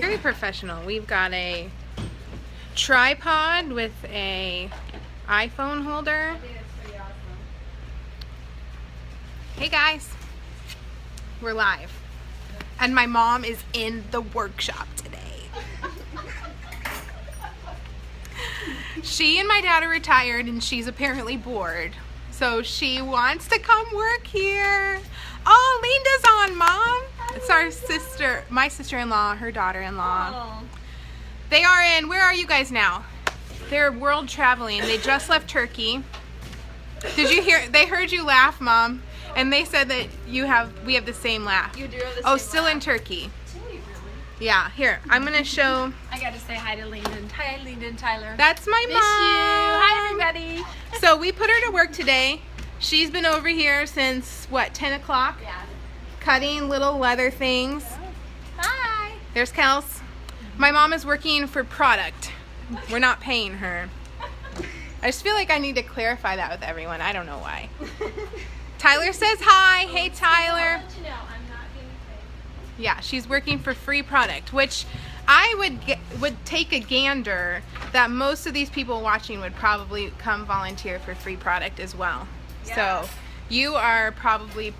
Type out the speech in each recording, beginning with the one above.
Very professional. We've got a tripod with a iPhone holder. I think it's pretty awesome. Hey guys, we're live. And my mom is in the workshop today. She and my dad are retired and she's apparently bored. So she wants to come work here. Oh, Linda's on, Mom. It's our sister, my sister-in-law, her daughter-in-law. Oh. They are in, where are you guys now? They're world traveling. They just left Turkey. Did you hear, they heard you laugh, Mom. And they said that we have the same laugh. You do have the same Oh, still laugh. in Turkey. Do you really? Yeah, here, I'm gonna show. I gotta say hi to Lyndon. Hi, Lyndon Tyler. That's my Miss mom. you. Hi, everybody. So we put her to work today. She's been over here since, what, 10 o'clock? Yeah. Cutting little leather things. Hi. There's Kels. My mom is working for product. We're not paying her. I just feel like I need to clarify that with everyone. I don't know why. Tyler says hi. Hey, Tyler. I'll let you know, I'm not being paid. Yeah, she's working for free product, which I would take a gander that most of these people watching would probably come volunteer for free product as well. Yeah. So you are probably,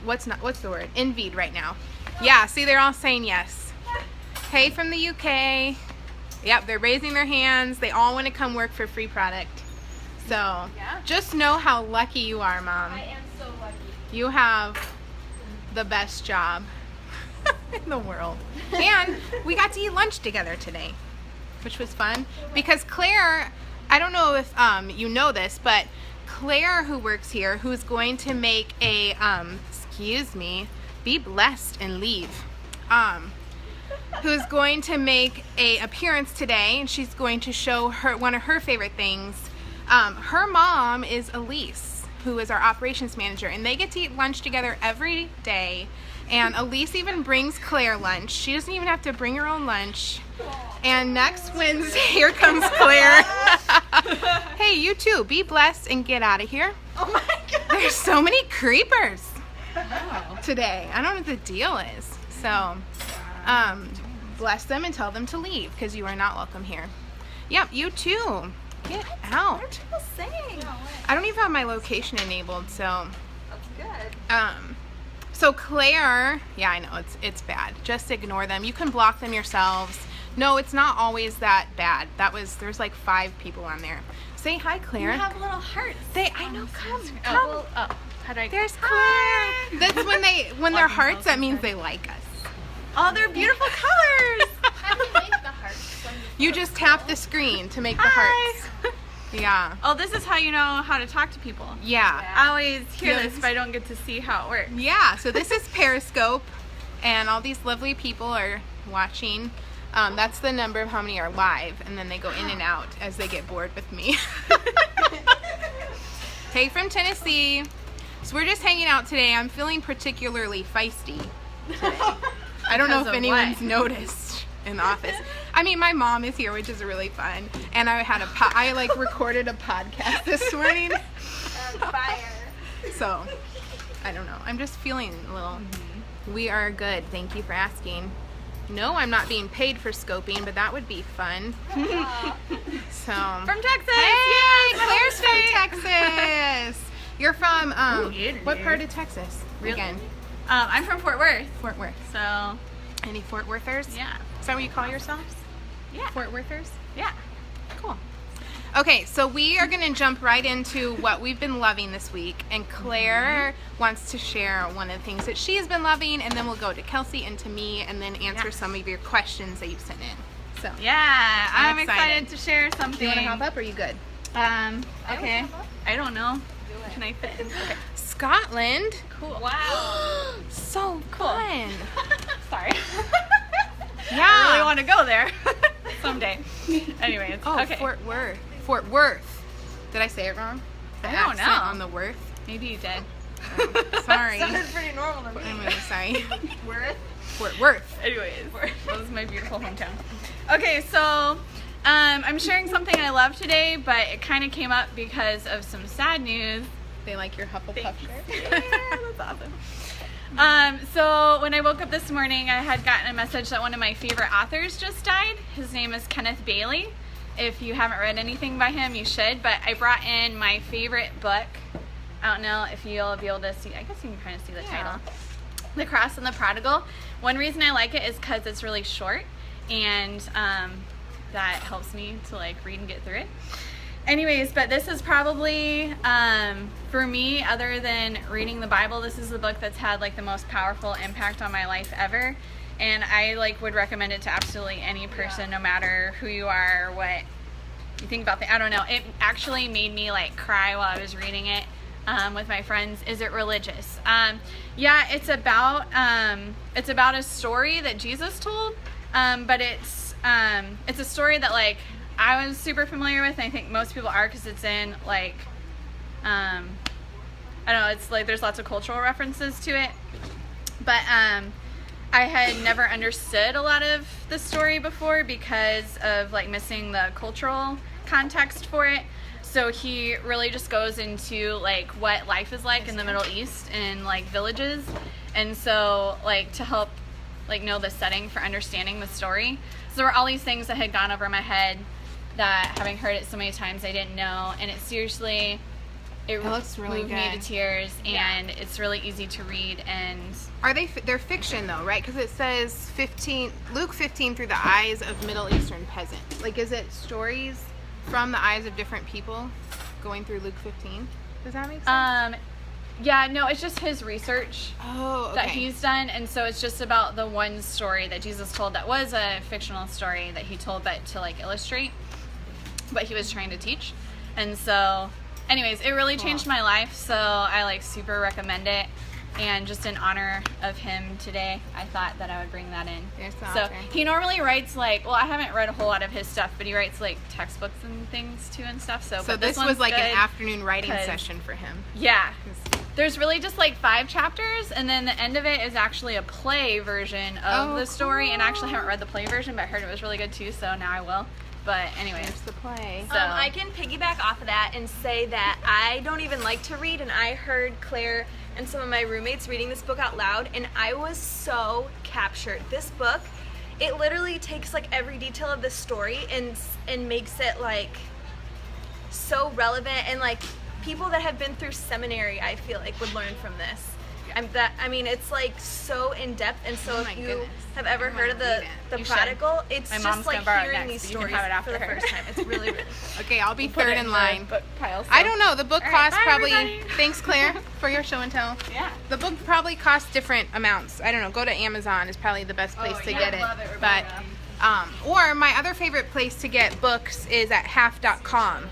what's the word? Envied right now. Yeah, see, they're all saying yes. Hey from the UK. Yep, they're raising their hands. They all want to come work for free product. So Yeah. just know how lucky you are, Mom. I am so lucky. You have the best job in the world. And we got to eat lunch together today, which was fun. Because Claire, I don't know if you know this, but Claire, who works here, who's going to make a, excuse me, be blessed and leave, who's going to make a appearance today, and she's going to show her one of her favorite things. Her mom is Elise, who is our operations manager, and they get to eat lunch together every day. And Elise even brings Claire lunch. She doesn't even have to bring her own lunch. And next Wednesday, here comes Claire. Hey, you too, be blessed and get out of here. Oh my god. There's so many creepers today. I don't know what the deal is. So, bless them and tell them to leave because you are not welcome here. Yep, you too. Get out. What are people saying? I don't even have my location enabled, so. That's good. So Claire, yeah, I know it's bad. Just ignore them. You can block them yourselves. No, it's not always that bad. There's like 5 people on there. Say hi, Claire. You have little hearts. I know. Come. Oh, how do I? There's Claire. That's when they're hearts. That means they like us. Oh, they're beautiful colors. How do you make the hearts? You just tap the screen to make the Hi. hearts. Yeah. Oh, this is how you know how to talk to people. Yeah. I always hear Yes. this, but I don't get to see how it works. Yeah. So this is Periscope, and all these lovely people are watching. That's the number of how many are live, and then they go in and out as they get bored with me. Hey from Tennessee. So we're just hanging out today. I'm feeling particularly feisty today. I don't know if Because of anyone's what? noticed in the office. I mean, my mom is here, which is really fun, and I had I recorded a podcast this morning. Fire. So I don't know. I'm just feeling a little. We are good. Thank you for asking. No, I'm not being paid for scoping, but that would be fun. So From Texas! hey, Yes! Claire's from Texas. You're from Italy. what part of Texas? Really? Again, I'm from Fort Worth, Fort Worth. so Any Fort Worthers? yeah. Is that what you call yourselves? Yeah. Fort Worthers? Yeah. Cool. Okay, so we are going to jump right into what we've been loving this week, and Claire wants to share one of the things that she has been loving, and then we'll go to Kelsey and to me, and then answer some of your questions that you've sent in. So, Yeah, I'm I'm excited to share something. do you want to hop up, or are you good? Okay. I don't know. Can I fit in? Okay. Scotland. Cool. Wow. So fun. Sorry. Yeah. I really want to go there someday. Anyways, Oh, okay. Fort Worth. Fort Worth. Did I say it wrong? The I don't accent know. on the Worth. Maybe you did. Sorry. Sounded pretty normal to me. I'm really sorry. Worth. Fort Worth. Anyways, that was my beautiful hometown. Okay, so I'm sharing something I love today, but it kind of came up because of some sad news. They like your Hufflepuff shirt. Yeah, that's awesome. So when I woke up this morning, I had gotten a message that one of my favorite authors just died. His name is Kenneth Bailey. If you haven't read anything by him, you should. But I brought in my favorite book. I don't know if you'll be able to see. I guess you can kind of see the title. The Cross and the Prodigal. One reason I like it is because it's really short, and that helps me to like read and get through it. Anyways, but this is probably, for me, other than reading the Bible, this is the book that's had like the most powerful impact on my life ever. And I like would recommend it to absolutely any person, no matter who you are or what you think about I don't know. It actually made me like cry while I was reading it with my friends. Is it religious? Yeah, it's about a story that Jesus told, but it's a story that like I was super familiar with, and I think most people are, because it's in like I don't know, it's like there's lots of cultural references to it, but I had never understood a lot of the story before because of like missing the cultural context for it. So he really just goes into like what life is like in the Middle East and like villages, and so like to help like know the setting for understanding the story. So there were all these things that had gone over my head that, having heard it so many times, I didn't know, and it seriously, it looks really moved me to tears, and it's really easy to read. And they're fiction though, right? Because it says Luke 15 through the eyes of Middle Eastern peasants. Like, is it stories from the eyes of different people going through Luke 15? Does that make sense? Yeah, no, it's just his research that okay. he's done, and so it's just about the one story that Jesus told that was a fictional story that he told, but to like illustrate what he was trying to teach. And so anyways, it really changed my life, so I like super recommend it. And just in honor of him today, I thought that I would bring that in. So he normally writes like, well, I haven't read a whole lot of his stuff, but he writes like textbooks and things too and stuff. So but this was like an afternoon writing session for him. Yeah. There's really just like 5 chapters, and then the end of it is actually a play version of the story. And I actually haven't read the play version, but I heard it was really good too, so now I will. But anyways, the play. So I can piggyback off of that and say that I don't even like to read, and I heard Claire and some of my roommates reading this book out loud, and I was so captured. This book, it literally takes like every detail of the story and makes it like so relevant, and like people that have been through seminary, I feel like, would learn from this. I mean, it's like so in depth, and so if you have ever heard of the Prodigal, it's just like hearing these stories for the first time. It's really, really. Okay, I'll be third in line. Book pile, so. I don't know. The book costs probably. Everybody. Thanks, Claire, for your show and tell. Yeah. The book probably costs different amounts. I don't know. Go to Amazon is probably the best place to get it. But or my other favorite place to get books is at half.com.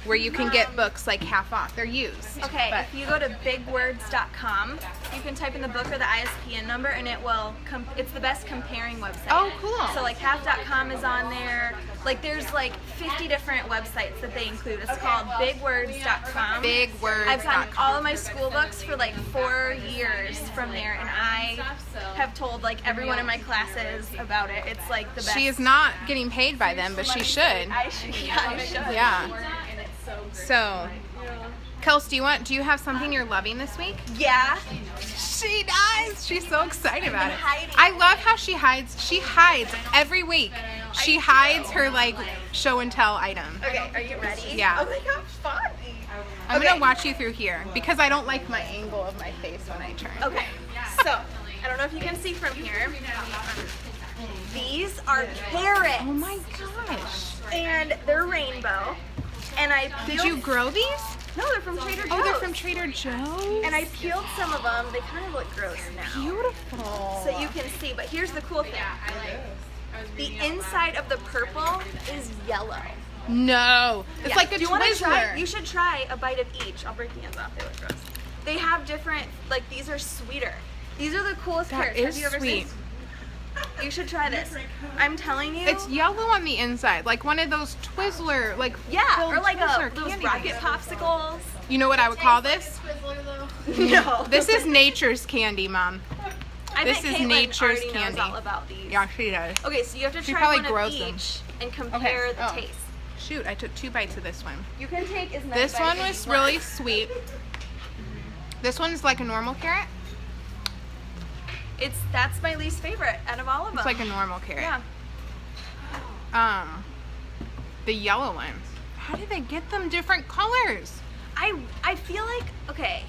Where you can get books like half off. They're used. Okay, if you go to bigwords.com, you can type in the book or the ISBN number, and it will it's the best comparing website. Oh, cool. So like half.com is on there. Like there's like 50 different websites that they include. It's called bigwords.com. Bigwords.com. I've gotten all of my school books for like 4 years from there, and I have told like everyone in my classes about it. It's like the best. She is not getting paid by them, but she should. I should. Yeah. So, Kelsey, do you have something you're loving this week? Yeah. She does. She's so excited about it. I love how she hides. She hides every week. She hides her like show and tell item. Okay, are you ready? Yeah. Oh my god, funny. I'm gonna watch you through here because I don't like my angle of my face when I turn. Okay. So, I don't know if you can see from here. These are carrots. Oh my gosh. And they're rainbow. And I peeled... Did you grow these? No, they're from Trader Joe's. Oh, they're from Trader Joe's? And I peeled some of them. They kind of look gross now. Beautiful. So you can see, but here's the cool thing. The inside of the purple is yellow. No. It's like a Do you want to try? Twizzler. You should try a bite of each. I'll break the ends off. They look gross. They have different, like these are sweeter. These are the coolest carrots. That Have you ever sweet. seen? You should try this. I'm telling you. It's yellow on the inside, like one of those Twizzler, like or like Twizzler those candy rocket things. popsicles. You know what I would call this? No. This is nature's candy, Mom. This is Caitlin nature's already candy. knows all about these. Yeah, she does. Okay, so you have to She try probably one of grows each them. and compare the taste. Shoot, I took 2 bites of this one. You can take as many This bites one as was you want. really sweet. This one's like a normal carrot. That's my least favorite out of all of them. It's like a normal carrot. Yeah. The yellow one. How do they get them different colors? I feel like, okay,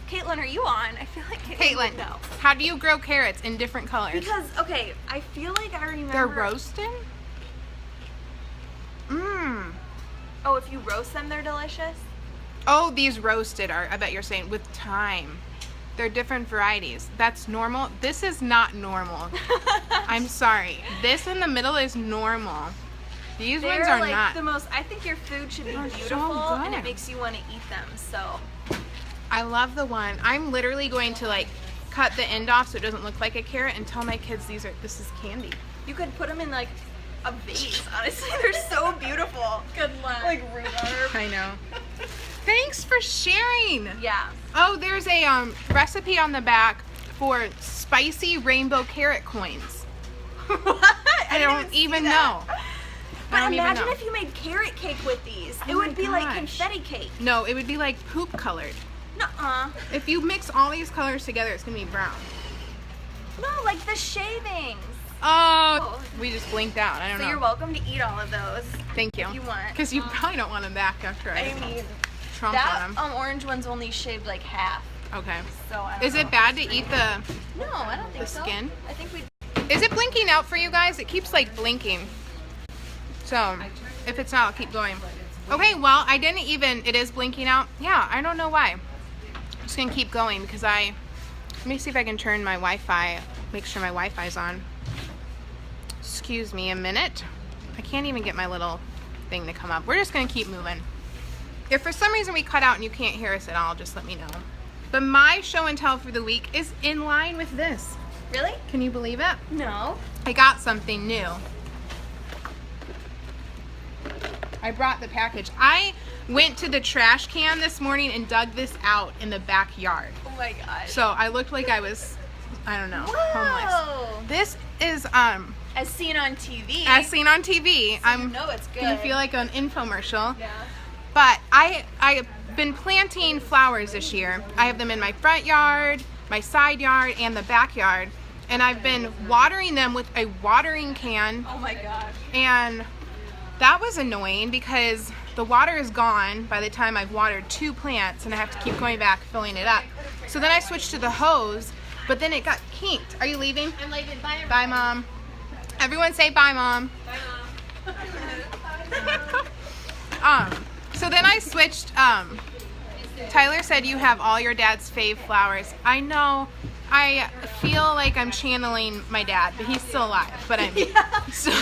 Caitlin, are you on? I feel like Caitlin, no. how do you grow carrots in different colors? Because, okay, I feel like I remember. They're roasted? Mmm. Oh, if you roast them, they're delicious? Oh, these roasted are, I bet you're saying, with thyme. They're different varieties. That's normal. This is not normal. I'm sorry. This in the middle is normal. These ones are like not. The most, I think your food should be They're beautiful so and it good. makes you want to eat them, so. I love the one. I'm literally going to like cut the end off so it doesn't look like a carrot and tell my kids this is candy. You could put them in like a vase, honestly. They're so beautiful. Good luck. Like rhubarb. I know. Thanks for sharing. Yeah. Oh, there's a recipe on the back for spicy rainbow carrot coins. What? I don't even know. But imagine if you made carrot cake with these. Oh It would be like gosh. confetti cake. No, it would be like poop colored. Nuh-uh. If you mix all these colors together, it's gonna be brown. No, like the shavings. Oh, we just blinked out. I don't So know. you're welcome to eat all of those. Thank you. if you want. Because you probably don't want them back after I I mean, tromp that on them. orange one's only shaved like half. Okay. So I don't Is know. it bad to eat the? No, I don't think the so. skin? I think we. Is it blinking out for you guys? It keeps like blinking. So if it's not, I'll keep going. Okay, well, I didn't even, it is blinking out. Yeah, I don't know why. I'm just gonna keep going because let me see if I can turn my Wi-Fi, make sure my Wi-Fi's on. Excuse me a minute. I can't even get my little thing to come up. We're just gonna keep moving. If for some reason we cut out and you can't hear us at all, just let me know. But my show and tell for the week is in line with this. Really? Can you believe it? No. I got something new. I brought the package. I went to the trash can this morning and dug this out in the backyard. Oh my gosh. So I looked like I was, I don't know, homeless. Whoa. This is As seen on TV. as seen on TV. You know it's good. gonna feel like an infomercial. Yeah. But I've been planting flowers this year. I have them in my front yard, my side yard, and the backyard. And I've been watering them with a watering can. Oh my gosh. And that was annoying because the water is gone by the time I've watered 2 plants and I have to keep going back filling it up. So then I switched to the hose, but then it got kinked. Are you leaving? I'm leaving. Bye. Bye, Mom. Everyone say bye, Mom. Bye, Mom. So then I switched. Tyler said you have all your dad's fave flowers. I know. I feel like I'm channeling my dad, but he's still alive. But I'm still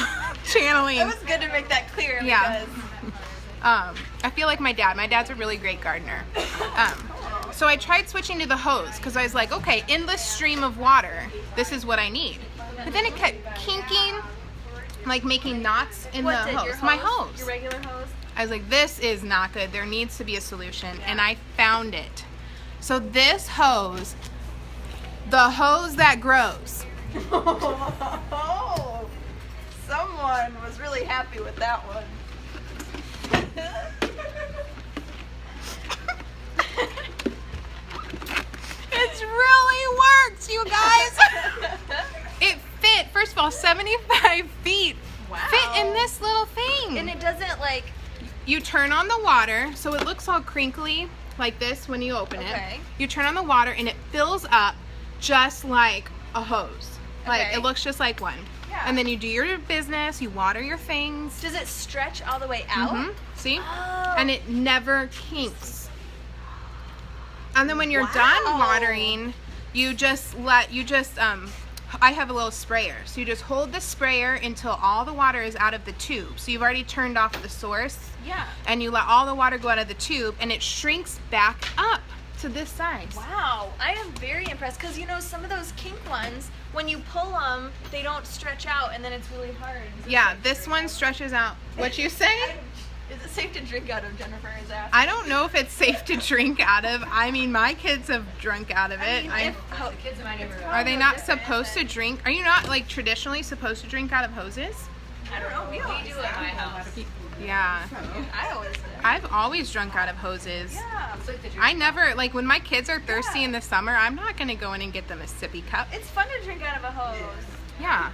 channeling. It was good to make that clear. Yeah. Because I feel like my dad. My dad's a really great gardener. So I tried switching to the hose because I was like, okay, endless stream of water. This is what I need. But then it kept kinking, like making knots in the hose. Your My hose. Your regular hose? I was like, this is not good. There needs to be a solution. And I found it. So this hose, the hose that grows. Oh, someone was really happy with that one. It's really worked, you guys. It fit, first of all, 75 feet. Wow. Fit in this little thing. And it doesn't like. You turn on the water, so it looks all crinkly like this when you open Okay. it. You turn on the water and it fills up just like a hose. Like Okay. it looks just like one. Yeah. And then you do your business, you water your things. Does it stretch all the way out? Mhm. See? Oh. And it never kinks. And then when you're Wow. done watering, I have a little sprayer. So you just hold the sprayer until all the water is out of the tube. So you've already turned off the source. Yeah. And you let all the water go out of the tube and it shrinks back up to this size. Wow, I am very impressed because you know some of those kink ones, when you pull them, they don't stretch out and then it's really hard. Yeah, this one stretches out. What you say? Is it safe to drink out of? Jennifer is asking. I don't know if it's safe to drink out of. I mean, my kids have drunk out of it. The kids in my neighborhood. Are they not supposed to drink? Are you not like traditionally supposed to drink out of hoses? I don't know. We do it at my house. Yeah. I always do. I've always drunk out of hoses. Yeah. I never, like when my kids are thirsty in the summer, I'm not going to go in and get them a sippy cup. It's fun to drink out of a hose. Yeah.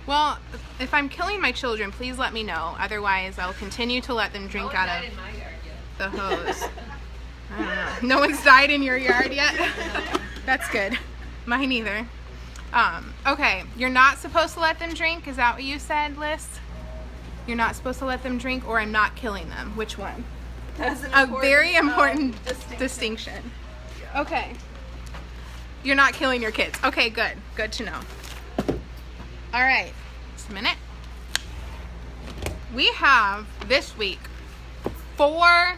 Well, if I'm killing my children, please let me know. Otherwise, I'll continue to let them drink out of the hose. I don't know. No one's died in your yard yet? That's good. Mine either. Okay, you're not supposed to let them drink. Is that what you said, Liz? You're not supposed to let them drink, or I'm not killing them. Which one? That's A very important distinction. Okay. You're not killing your kids. Okay, good. Good to know. All right. Just a minute. We have this week 4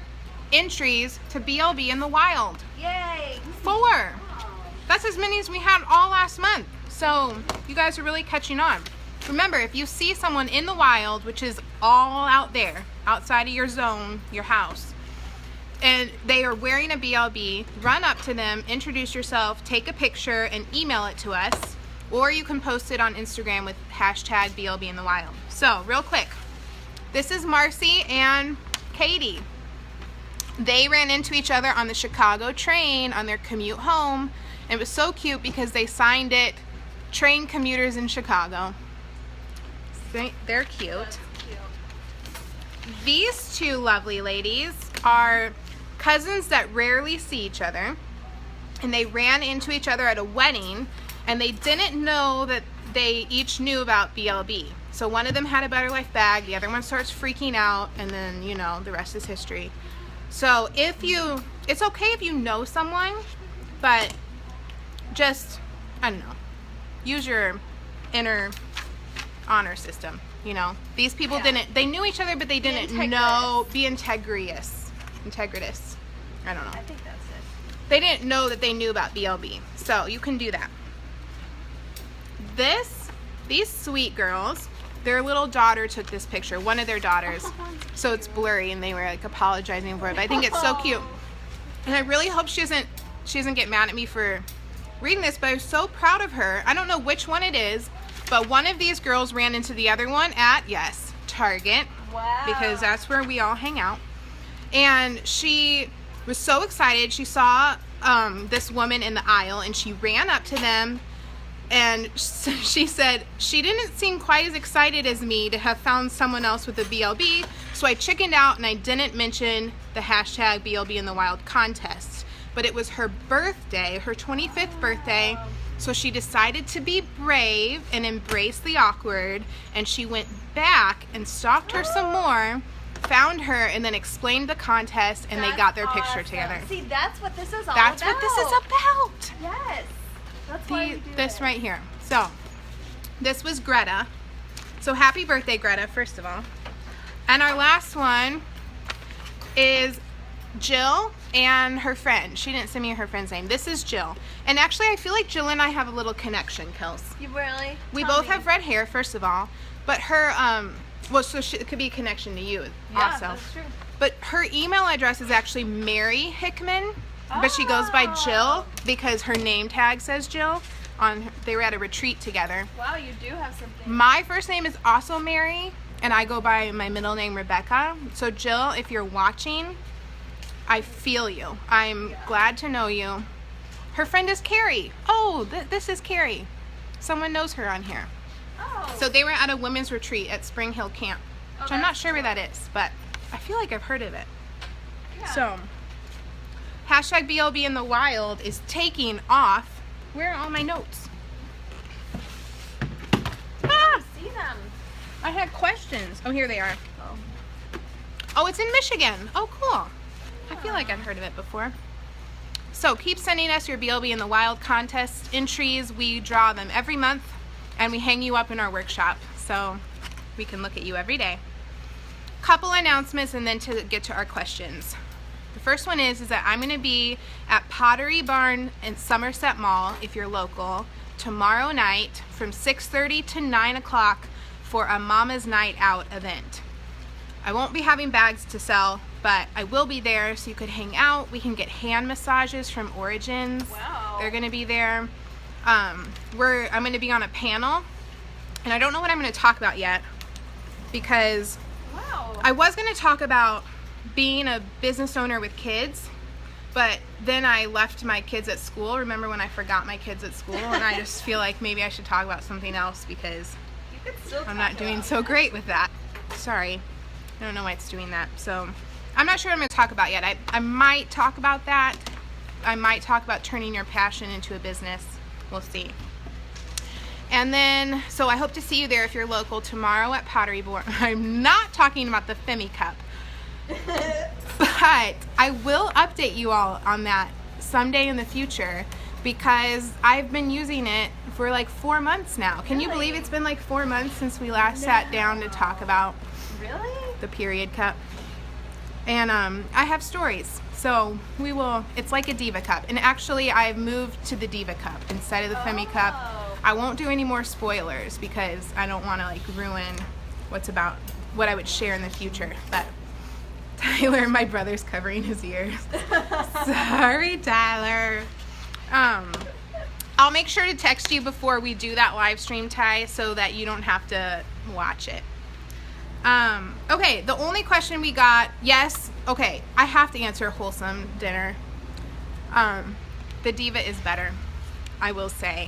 entries to BLB in the wild. Yay! 4. That's as many as we had all last month. So you guys are really catching on. Remember, if you see someone in the wild, which is all out there, outside of your zone, your house, and they are wearing a BLB, run up to them, introduce yourself, take a picture, and email it to us. Or you can post it on Instagram with hashtag BLB in the wild. So, real quick. This is Marcy and Katie. They ran into each other on the Chicago train on their commute home. It was so cute because they signed it, Train Commuters in Chicago. They're cute. These 2 lovely ladies are cousins that rarely see each other. And they ran into each other at a wedding. And they didn't know that they each knew about BLB. So one of them had a Better Life bag, the other one starts freaking out, and then, you know, the rest is history. So it's okay if you know someone, but just, I don't know, use your inner honor system, you know. These people they knew each other, but they didn't know, be integritous. I don't know. I think that's it. They didn't know that they knew about BLB, so you can do that. These sweet girls, their little daughter took this picture, one of their daughters, so it's blurry and they were like apologizing for it, but I think it's so cute. And I really hope she doesn't get mad at me for reading this, but I'm so proud of her. I don't know which one it is, but one of these girls ran into the other one at, yes, Target. Wow. Because that's where we all hang out. And she was so excited. She saw this woman in the aisle and she ran up to them. And she said, she didn't seem quite as excited as me to have found someone else with a BLB, so I chickened out and I didn't mention the hashtag BLB in the wild contest. But it was her birthday, her 25th birthday, so she decided to be brave and embrace the awkward, and she went back and stalked her some more, found her, and then explained the contest, and they got their picture together. See, that's what this is all That's about. what this is about. Yes. That's why we do This it. right here. So, this was Greta. So, happy birthday, Greta, first of all. And our last one is Jill and her friend. She didn't send me her friend's name. This is Jill. And actually, I feel like Jill and I have a little connection, Kels. You really? We Tell both me. have red hair, first of all. But her, well, so it could be a connection to you also. That's true. But her email address is actually Mary Hickman. But she goes by Jill because her name tag says Jill. They were at a retreat together. Wow, you do have something. My first name is also Mary, and I go by my middle name, Rebecca. So Jill, if you're watching, I feel you. I'm glad to know you. Her friend is Carrie. Oh, this is Carrie. Someone knows her on here. Oh. So they were at a women's retreat at Spring Hill Camp, which I'm not sure where that is, but I feel like I've heard of it. Yeah. So, hashtag BLB in the wild is taking off. Where are all my notes? Ah! See them. I had questions. Oh, here they are. Oh. Oh, it's in Michigan. Oh, cool. I feel like I've heard of it before. So keep sending us your BLB in the wild contest entries. We draw them every month, and we hang you up in our workshop so we can look at you every day. Couple announcements and then to get to our questions. The first one is that I'm going to be at Pottery Barn in Somerset Mall, if you're local, tomorrow night from 6:30 to 9 o'clock for a Mama's Night Out event. I won't be having bags to sell, but I will be there so you could hang out. We can get hand massages from Origins. Wow. They're going to be there. I'm going to be on a panel, and I don't know what I'm going to talk about yet, because Wow. I was going to talk about being a business owner with kids, but then I left my kids at school. Remember when I forgot my kids at school? And I just feel like maybe I should talk about something else because You could still I'm talk not doing about so great with that. Sorry. I don't know why it's doing that. So I'm not sure what I'm going to talk about yet. I might talk about that. I might talk about turning your passion into a business. We'll see. And then, so I hope to see you there if you're local tomorrow at Pottery. I'm not talking about the FemmyCup. But I will update you all on that someday in the future because I've been using it for like 4 months now. Can you believe it's been like 4 months since we last sat down to talk about Really? the period cup? And I have stories. So we will, it's like a Diva Cup. And actually I've moved to the Diva Cup instead of the FemmyCup. I won't do any more spoilers because I don't want to like ruin what I would share in the future. But Tyler, my brother's covering his ears. Sorry, Tyler. I'll make sure to text you before we do that live stream, Ty, so that you don't have to watch it. Okay, the only question we got, yes, okay, I have to answer wholesome dinner. The Diva is better, I will say.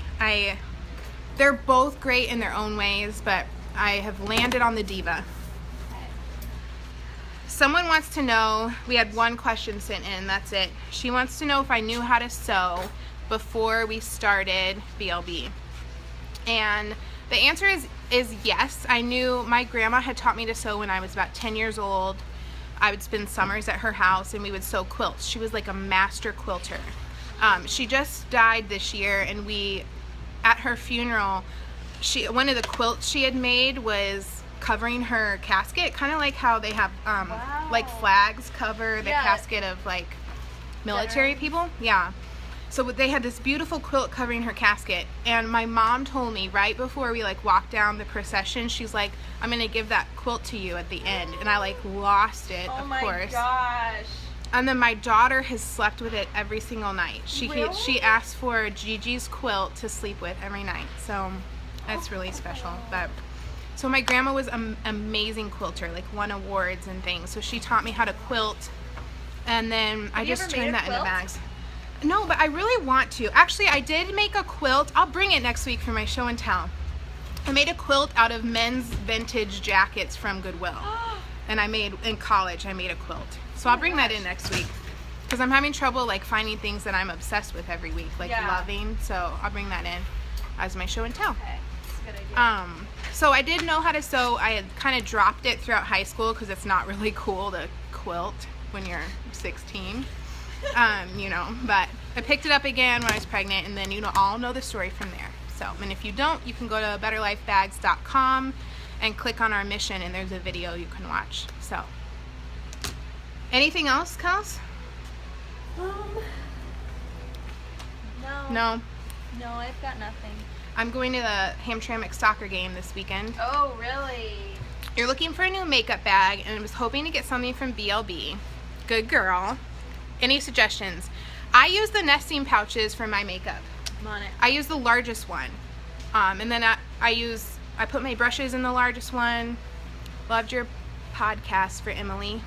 They're both great in their own ways, but I have landed on the Diva. Someone wants to know, we had one question sent in, that's it. She wants to know if I knew how to sew before we started BLB. And the answer is yes. I knew my grandma had taught me to sew when I was about 10 years old. I would spend summers at her house and we would sew quilts. She was like a master quilter. She just died this year, and at her funeral, one of the quilts she had made was covering her casket, kind of like how they have like flags cover the casket of like military people. Yeah. So they had this beautiful quilt covering her casket, and my mom told me right before we like walked down the procession, she's like, I'm gonna give that quilt to you at the end. And I like lost it, of course. Oh my gosh. And then my daughter has slept with it every single night. She asked for Gigi's quilt to sleep with every night. So that's really special. But so my grandma was an amazing quilter, like won awards and things. So she taught me how to quilt, and then I just turned that into bags. No, but I really want to. Actually, I did make a quilt. I'll bring it next week for my show and tell. I made a quilt out of men's vintage jackets from Goodwill. And in college, I made a quilt. So I'll bring that in next week because I'm having trouble like finding things that I'm obsessed with every week, like loving. So I'll bring that in as my show and tell. Okay, that's a good idea. So I did know how to sew. I had kind of dropped it throughout high school because it's not really cool to quilt when you're 16. You know, but I picked it up again when I was pregnant, and then you all know the story from there. So, and if you don't, you can go to betterlifebags.com and click on our mission, and there's a video you can watch. So, anything else, Kels? No. No? No, I've got nothing. I'm going to the Hamtramck soccer game this weekend. Oh, really? You're looking for a new makeup bag, and I was hoping to get something from BLB. Good girl. Any suggestions? I use the nesting pouches for my makeup. I'm on it. I use the largest one. And then I put my brushes in the largest one. Loved your podcast for Emily.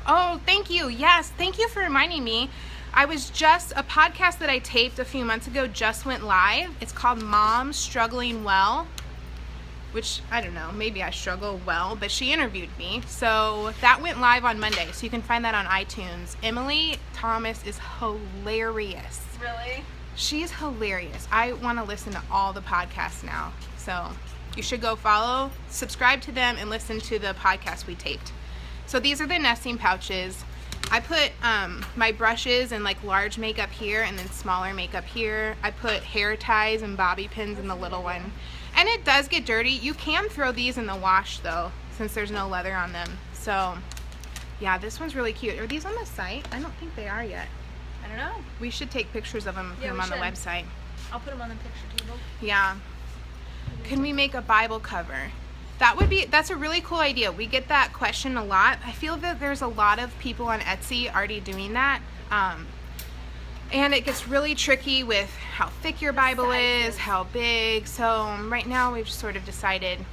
Oh, thank you. Yes, thank you for reminding me. A podcast that I taped a few months ago just went live. It's called Mom Struggling Well, which, I don't know, maybe I struggle well, but she interviewed me. So that went live on Monday, so you can find that on iTunes. Emily Thomas is hilarious. Really? She's hilarious. I want to listen to all the podcasts now. So you should go subscribe to them, and listen to the podcast we taped. So these are the nesting pouches. I put my brushes and like large makeup here, and then smaller makeup here. I put hair ties and bobby pins in the little one. And it does get dirty. You can throw these in the wash though, since there's no leather on them. So yeah, this one's really cute. Are these on the site? I don't think they are yet. I don't know. We should take pictures of them and put them on the website. I'll put them on the picture table. Yeah. Can we make a Bible cover? That's a really cool idea. We get that question a lot. I feel that there's a lot of people on Etsy already doing that. And it gets really tricky with how thick your Bible is, how big. So right now we've sort of decided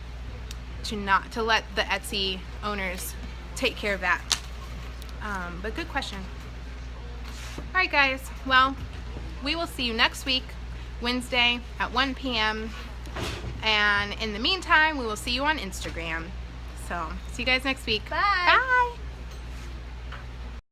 to let the Etsy owners take care of that. But good question. All right, guys. Well, we will see you next week, Wednesday at 1 p.m. And in the meantime, we will see you on Instagram. So, see you guys next week. Bye. Bye.